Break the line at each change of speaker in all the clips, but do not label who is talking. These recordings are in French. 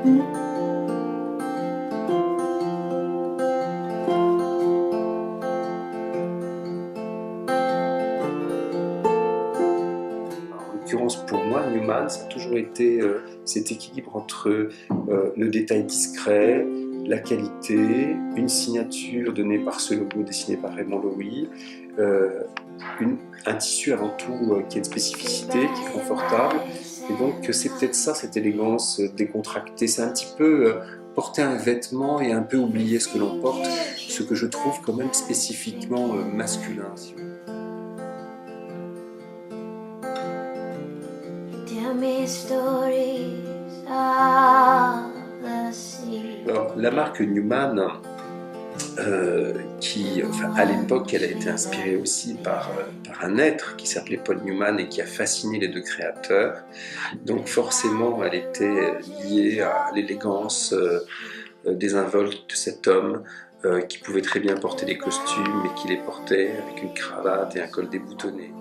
En l'occurrence, pour moi, Newman, ça a toujours été cet équilibre entre le détail discret, la qualité, une signature donnée par ce logo dessiné par Raymond Loewy, un tissu avant tout qui a une spécificité, qui est confortable. Et donc c'est peut-être ça, cette élégance décontractée. C'est un petit peu porter un vêtement et un peu oublier ce que l'on porte, ce que je trouve quand même spécifiquement masculin. Si vous voulez. Alors, la marque Newman, à l'époque, elle a été inspirée aussi par un être qui s'appelait Paul Newman et qui a fasciné les deux créateurs. Donc forcément, elle était liée à l'élégance désinvolte de cet homme qui pouvait très bien porter des costumes et qui les portait avec une cravate et un col déboutonné.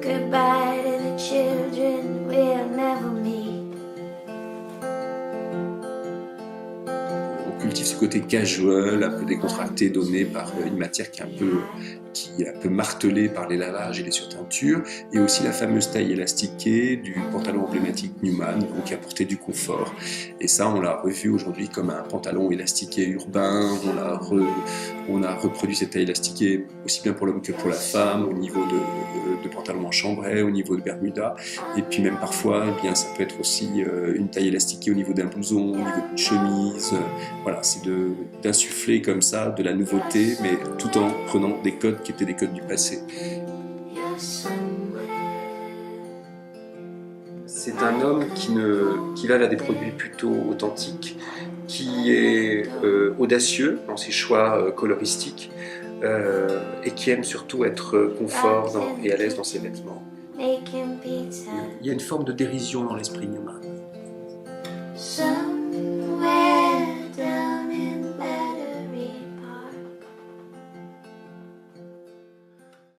Goodbye to the children we'll never meet.
On cultive ce côté casual, un peu décontracté, donné par une matière qui est un peu martelée par les lavages et les surteintures, et aussi la fameuse taille élastiquée du pantalon emblématique Newman, donc qui apportait du confort. Et ça, on l'a revu aujourd'hui comme un pantalon élastiqué urbain. On a reproduit cette taille élastiquée aussi bien pour l'homme que pour la femme, au niveau de pantalon en chambray, au niveau de bermuda, et puis même parfois, eh bien, ça peut être aussi une taille élastiquée au niveau d'un blouson, au niveau d'une chemise. Voilà, c'est d'insuffler comme ça de la nouveauté, mais tout en prenant des codes qui étaient des codes du passé. C'est un homme qui va vers des produits plutôt authentiques, qui est audacieux dans ses choix coloristiques et qui aime surtout être confort et à l'aise dans ses vêtements. Il y a une forme de dérision dans l'esprit Newman.